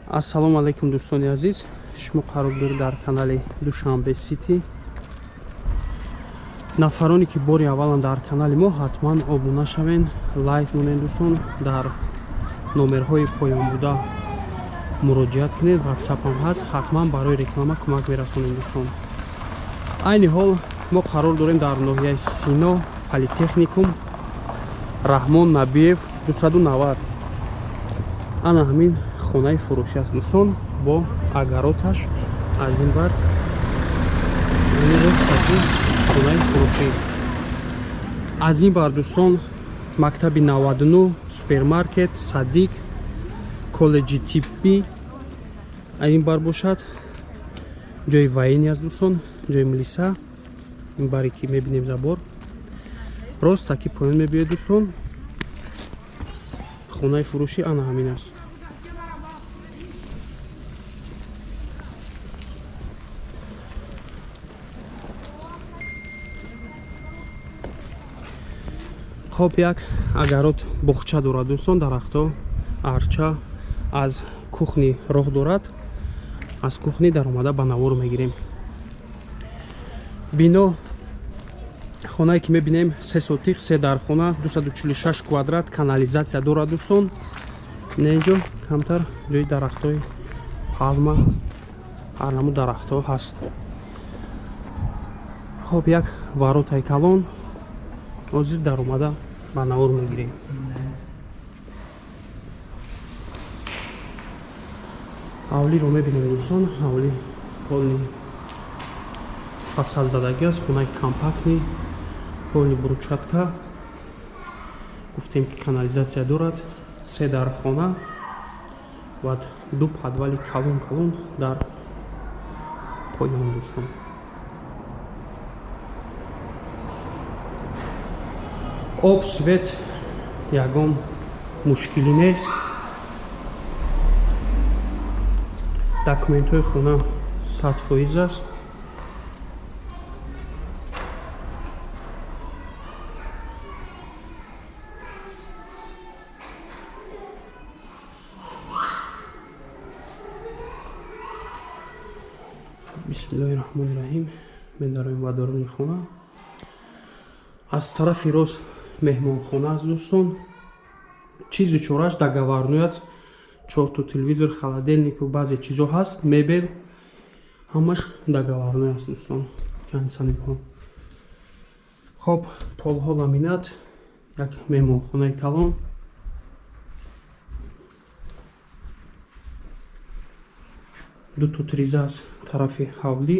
Ассалому алайкум дӯстони азиз. Шумо қарор доред дар канали Душанбе Сити. Нафароне ки бори авваланд дар канали мо, ҳатман обуна шавен, лайк монед дӯстон, дар номерҳои поёнбуда муроҷиат кунед. WhatsApp-ам ҳаст, ҳатман барои реклама кӯмак мерасонем дӯстон. Айни ҳол мо қарор дорем дар ноҳияи Сино, Политехникум, Раҳмон Набиев 290. Ана ҳамин хонаи фурӯши аст дӯстон, бо агароташ. Аз ин бар хонаи фурӯшӣ. Аз ин бар дӯстон мактаби 99, супермаркет, Садиқ, коллеҷи тиббӣ аз ин бар бошад. Ҷои военӣ аст дӯстон, ҷои милиса. ин баре ки мебинем забор рост таки поён мебиёд дӯстон. Хонаи фурӯшӣ ана ҳамин аст. хоб як агарот боғча дорад дӯстон, дарахтҳо, арча. Аз кухни роҳ дорад. Аз кухни даромада ба навор мегирем. бино хонае ки мебинем 3 сотиқ, 3 дархона, 246 квадрат, канализатсия дорад дӯстон. инҷо камтар ҷои дарахтҳои палма, ҳарнаму дарахтҳо ҳаст. хоб як воротаи калон. ҳозир даромада ба навор мегирем. ҳавлиро мебинем дӯстон. ҳавли полни фасалзадагӣ аст. хонаи компактни, полни брусчатка. гуфтем ки канализатсия дорад. 3 дархона ва 2 подвали калон дар поён дӯстон. об, свет ягон мушкилӣ нест. документҳои хона 100% аст. бисмиллаҳи раҳмони раҳим. медароем ва дорони хона. аз тарафи рост меҳмонхона аст дӯстон. чизи чораш договорной аст. 4 телевизор, холодильнику, баъзе чизо ҳаст. мебел ҳамаш договорной аст дӯстон. ҷансанибҳо. хоб полҳо ламинат. як меҳмонхонаи калон. ду триза аз тарафи ҳавлӣ.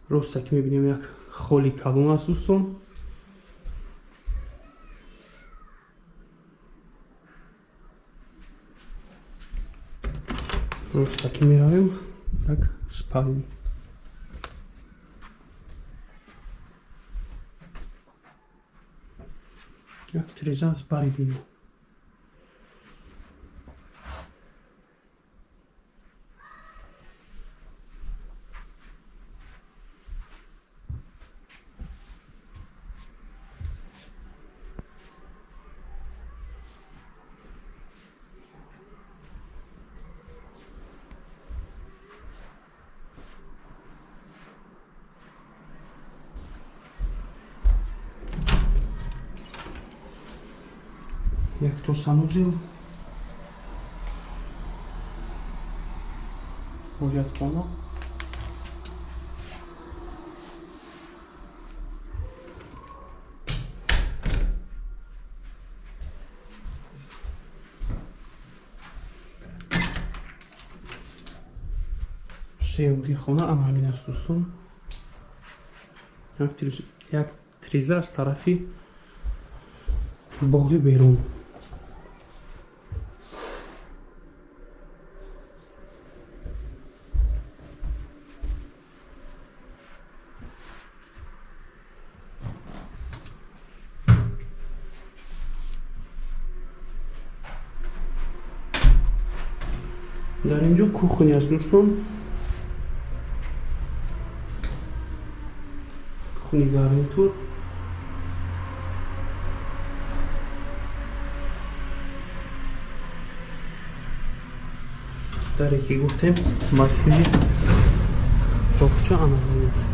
роста ки мебинем як холи калон аст дӯстон. роста ки меравем як спални. як треза аз бари бино. як то санузел, ҳоҷатхона, сеюмки хона ам ҳамин аст дӯстон. як триза аз тарафи боғи берун. дар инҷо кухня аст дӯстон. кухни гарнитур. даре ки гуфтем масъули боғча анавин аст.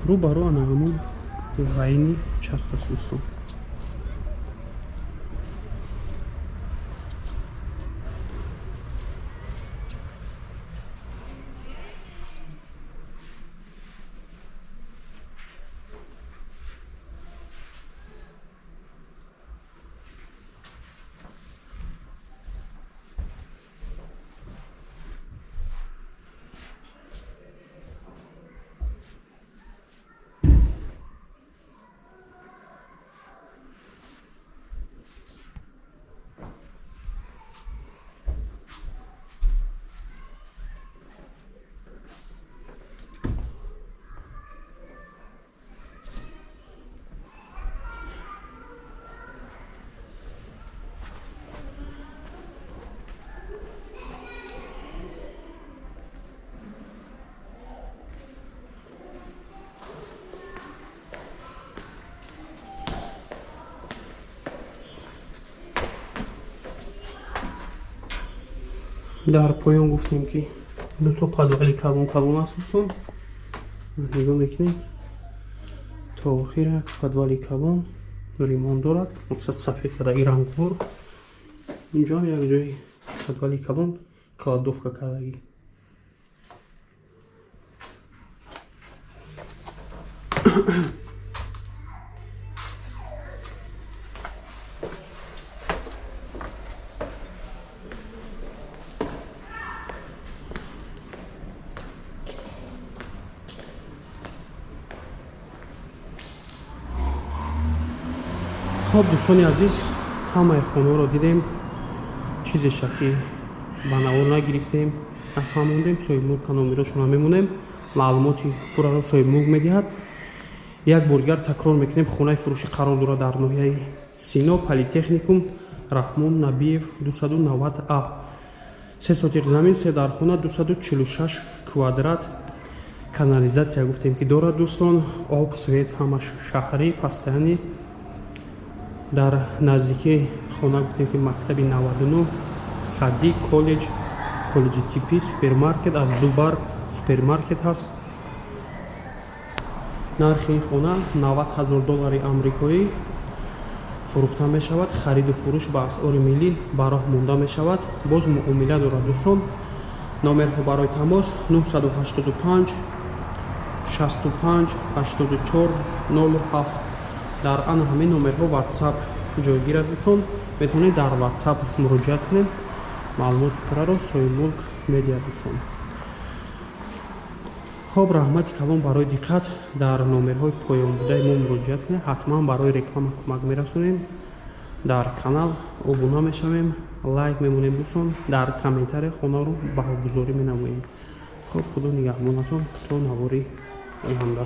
рӯ ба рӯ анавамон ғайни част аст дӯстон. дар поён гуфтем ки дуто подвали калон аст дӯстон. нигоҳ мекунем то охир як подвали калон римон дорад, мақсад сафед кардаги рангбор. инҷо ҳам як ҷои подвали калон кладовка кардагӣ. хоб дӯстони азиз, ҳамаи хонаҳоро дидем. чизеша ки ба навор нагирифтем нафаҳмондем. соҳиби мулк номерошонро мемонем, маълумоти пурраро соҳиби мулк медиҳад. як бор дигар такрор мекунем, хонаи фурӯшӣ қарор дорад дар ноҳияи сино, политехникум, раҳмон набиев 290А. 3 сотиқ замин, 3 дархона, 246 квадрат. канализатсия гуфтем ки дорад дӯстон. об, свет ҳамаш шаҳрӣ, постоянӣ. дар наздикии хона гуфтем ки мактаби 99, садик, коллеҷи типӣ, супермаркет, аз ду бар супермаркет ҳаст. нархи ин хона $90,000 амрикоӣ фурӯхта мешавад. хариду фурӯш ба асъори миллӣ ба роҳ монда мешавад. боз муомила дорад дӯстон. номерҳо барои тамос 985 65 84 07. дар ана ҳамин номерҳо ватсап ҷойгир аст дӯстон. метавонед дар ватсап муроҷиат кунед. маълумоти пурраро соҳиби мулк медиҳад дӯстон. хоб, раҳмати калон барои диққат. дар номерҳои поёнбудаи мо муроҷиат кунед. ҳатман барои реклама кӯмак мерасонем. дар канал обуна мешавем, лайк мемонем дӯстон. дар комментария хонаро баҳогузорӣ менамоем. хоб, худо нигаҳбонатон то навори оянда.